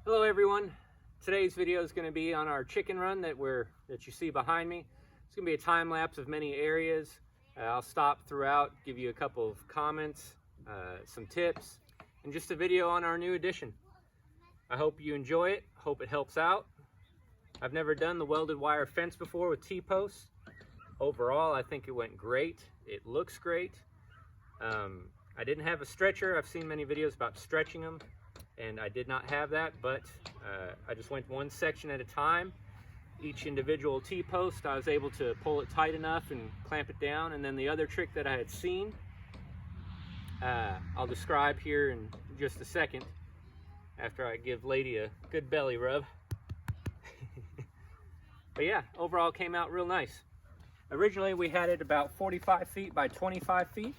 Hello everyone. Today's video is going to be on our chicken run that you see behind me. It's going to be a time lapse of many areas. I'll stop throughout, give you a couple of comments, some tips, and just a video on our new addition. I hope you enjoy it. Hope it helps out. I've never done the welded wire fence before with T-posts. Overall, I think it went great. It looks great. I didn't have a stretcher. I've seen many videos about stretching them, and I did not have that, but I just went one section at a time. Each individual T-post, I was able to pull it tight enough and clamp it down. And then the other trick that I had seen, I'll describe here in just a second after I give Lady a good belly rub. But yeah, overall came out real nice. Originally we had it about 45 feet by 25 feet.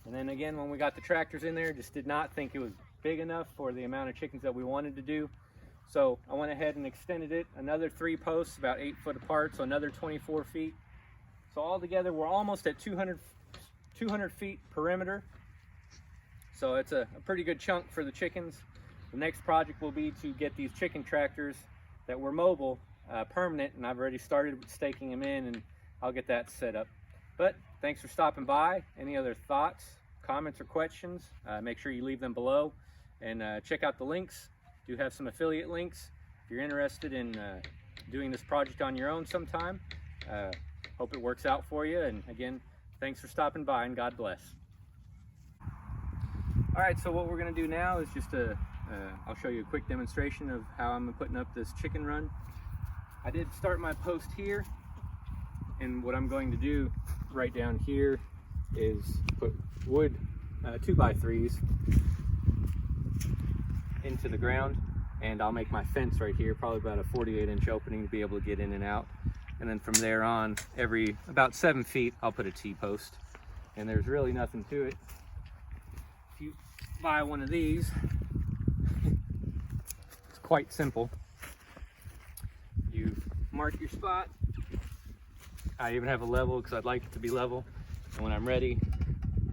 And then again, when we got the tractors in there, just did not think it was big enough for the amount of chickens that we wanted to do. So I went ahead and extended it another 3 posts about 8 foot apart, so another 24 feet. So altogether we're almost at 200 feet perimeter. So it's a pretty good chunk for the chickens. The next project will be to get these chicken tractors that were mobile permanent, and I've already started staking them in, and I'll get that set up. But thanks for stopping by. Any other thoughts, comments, or questions, make sure you leave them below, and check out the links. Do have some affiliate links if you're interested in doing this project on your own sometime. Hope it works out for you, and again, thanks for stopping by, and God bless. All right, so what we're going to do now is just I'll show you a quick demonstration of how I'm putting up this chicken run. I did start my post here, and what I'm going to do right down here is put wood 2x3s into the ground, and I'll make my fence right here, probably about a 48-inch opening to be able to get in and out. And then from there on, every about 7 feet, I'll put a T-post. And there's really nothing to it. If you buy one of these, it's quite simple. You mark your spot. I even have a level because I'd like it to be level. And when I'm ready,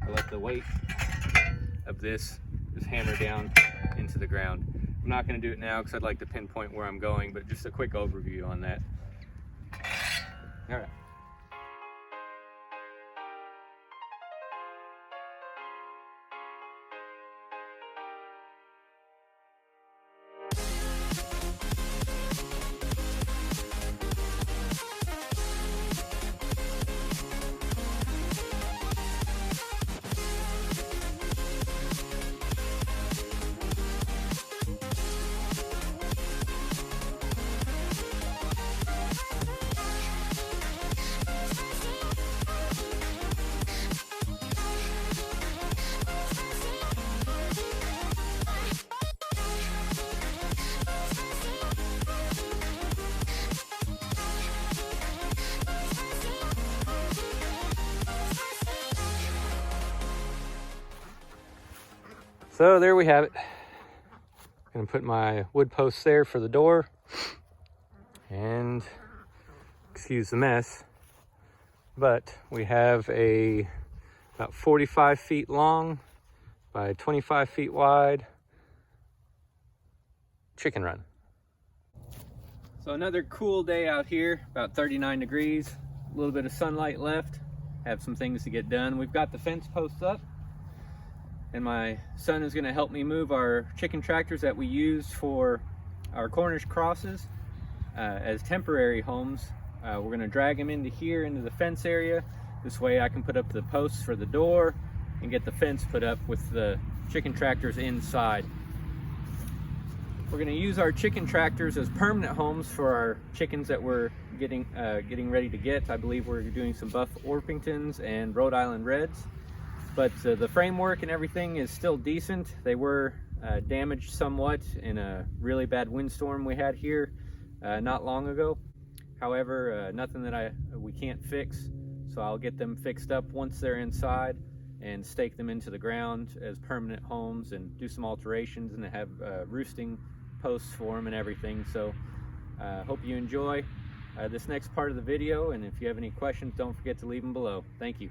I let the weight of this just hammer down into the ground. I'm not going to do it now because I'd like to pinpoint where I'm going, but just a quick overview on that. All right. So there we have it. I'm gonna put my wood posts there for the door, and excuse the mess, but we have about 45 feet long by 25 feet wide chicken run. So another cool day out here, about 39 degrees, a little bit of sunlight left, have some things to get done. We've got the fence posts up, and my son is going to help me move our chicken tractors that we used for our Cornish crosses as temporary homes. We're going to drag them into here, into the fence area. This way I can put up the posts for the door and get the fence put up with the chicken tractors inside. We're going to use our chicken tractors as permanent homes for our chickens that we're getting ready to get. I believe we're doing some Buff Orpingtons and Rhode Island Reds. But the framework and everything is still decent. They were damaged somewhat in a really bad windstorm we had here not long ago. However, nothing that we can't fix. So I'll get them fixed up once they're inside and stake them into the ground as permanent homes and do some alterations and have roosting posts for them and everything. So hope you enjoy this next part of the video. And if you have any questions, don't forget to leave them below. Thank you.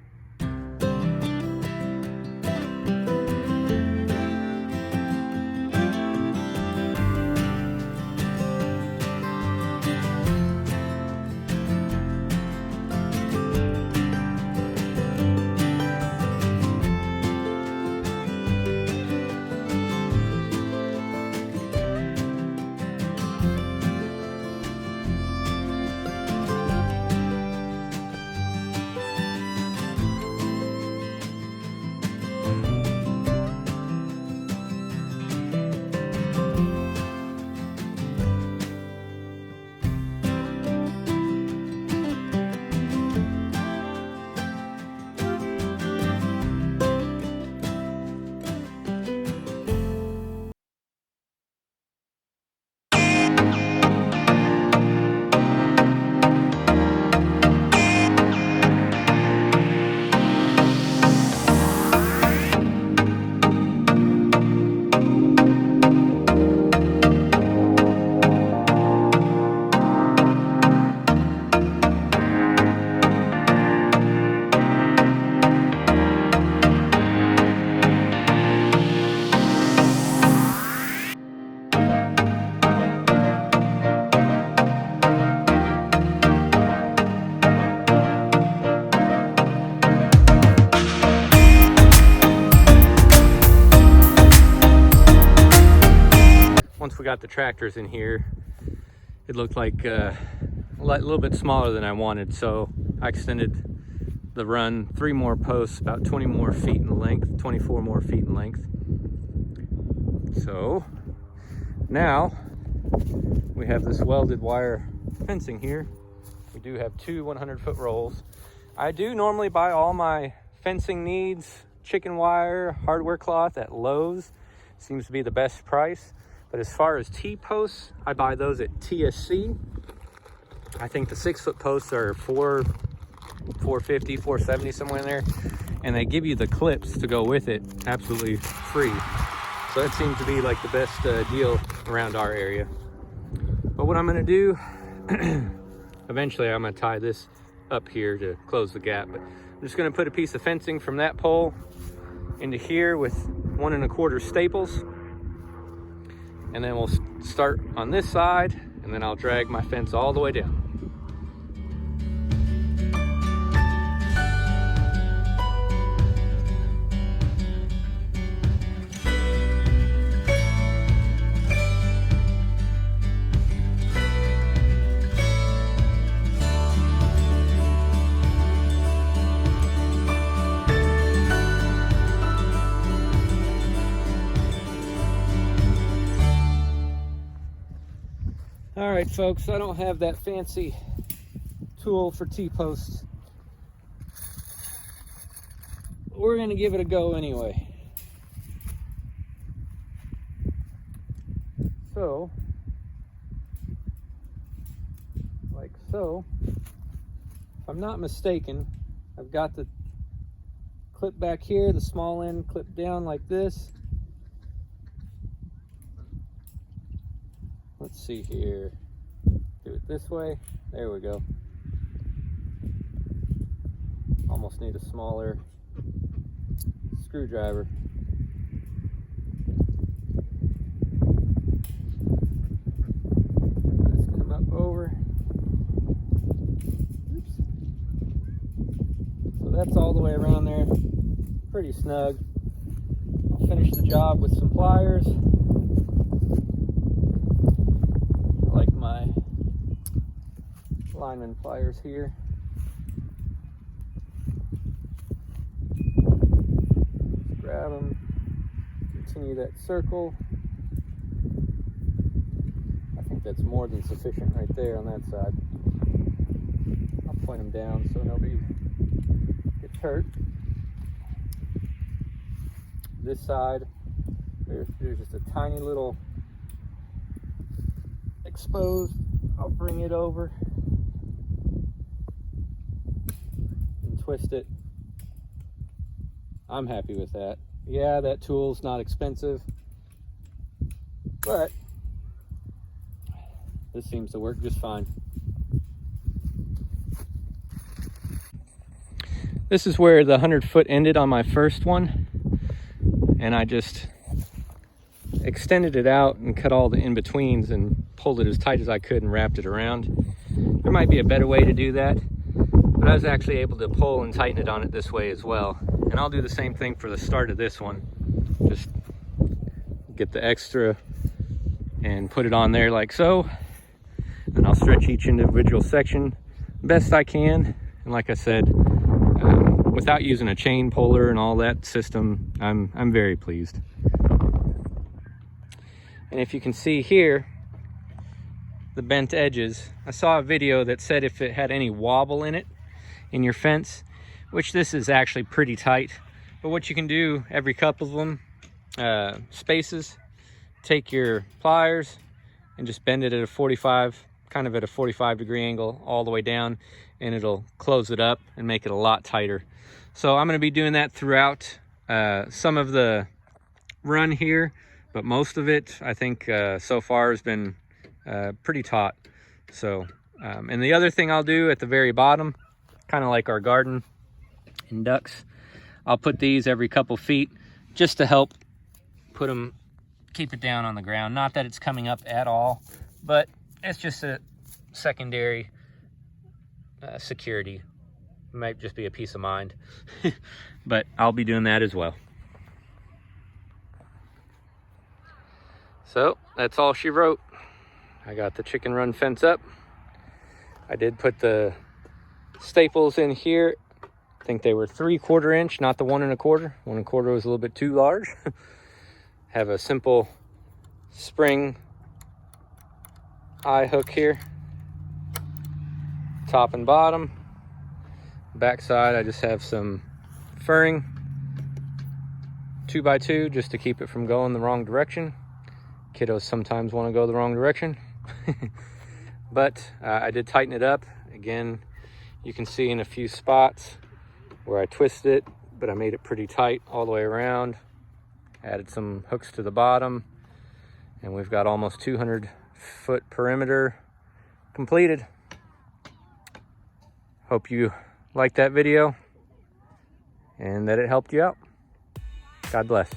once we got the tractors in here, it looked like a little bit smaller than I wanted. So I extended the run 3 more posts, about 20 more feet in length, 24 more feet in length. So now we have this welded wire fencing here. We do have 2 100-foot rolls. I do normally buy all my fencing needs, chicken wire, hardware cloth at Lowe's. Seems to be the best price. But as far as T-posts, I buy those at TSC. I think the 6-foot posts are $450, $470, somewhere in there. And they give you the clips to go with it absolutely free. So that seems to be like the best deal around our area. But what I'm gonna do, eventually I'm gonna tie this up here to close the gap. But I'm just gonna put a piece of fencing from that pole into here with 1 1/4 staples. And then we'll start on this side, and then I'll drag my fence all the way down. All right, folks, I don't have that fancy tool for T-posts. We're gonna give it a go anyway. So, like so, if I'm not mistaken, I've got the clip back here, the small end clipped down like this. Let's see here. Do it this way. There we go. Almost need a smaller screwdriver. Let's come up over. Oops. So that's all the way around there. Pretty snug. I'll finish the job with some pliers. My lineman pliers here. Just grab them, continue that circle. I think that's more than sufficient right there on that side. I'll point them down so nobody gets hurt. This side, there's just a tiny little exposed. I'll bring it over and twist it. I'm happy with that. Yeah, that tool's not expensive, but this seems to work just fine. This is where the 100-foot ended on my first one, and I just extended it out and cut all the in-betweens and pulled it as tight as I could and wrapped it around. There might be a better way to do that, but I was actually able to pull and tighten it on it this way as well. And I'll do the same thing for the start of this one. Just get the extra and put it on there like so. And I'll stretch each individual section best I can. And like I said, without using a chain puller and all that system, I'm very pleased. And if you can see here, the bent edges, I saw a video that said if it had any wobble in it, in your fence, which this is actually pretty tight, but what you can do every couple of them, spaces, take your pliers and just bend it at a 45, kind of at a 45-degree angle all the way down, and it'll close it up and make it a lot tighter. So I'm going to be doing that throughout some of the run here, but most of it I think so far has been pretty taut. So and the other thing I'll do at the very bottom, kind of like our garden in ducks, I'll put these every couple feet just to help put them, keep it down on the ground. Not that it's coming up at all, but it's just a secondary security. It might just be a peace of mind. But I'll be doing that as well. So that's all she wrote. I got the chicken run fence up. I did put the staples in here. I think they were 3/4 inch, not the 1 1/4. 1 1/4 was a little bit too large. Have a simple spring eye hook here, top and bottom. Back side, I just have some furring 2x2 just to keep it from going the wrong direction. Kiddos sometimes want to go the wrong direction. But I did tighten it up. Again, you can see in a few spots where I twisted it, but I made it pretty tight all the way around. Added some hooks to the bottom, and we've got almost 200-foot perimeter completed. Hope you liked that video and that it helped you out. God bless.